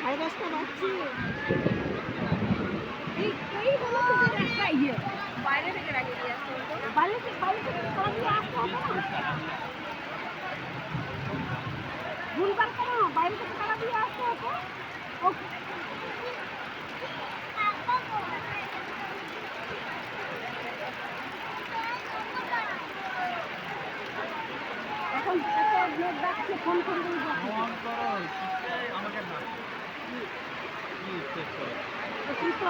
5:30 বাজছে। এই হলো তোদের একটা ইয়ে। বাইরে থেকে লাগিয়ে দিয়ে আসতে হতো। বাইরে থেকে তারা দিয়ে আসতে হবে না? ভুলবার কেন? বাইরে থেকে তারা দিয়ে আসতে হতো। ওকে। এখন এত লোক ডাকছে, ফোন করে করে ডাকছে। ফোন করো, আমাকে না। কি চেক করো? কৃষ্ণ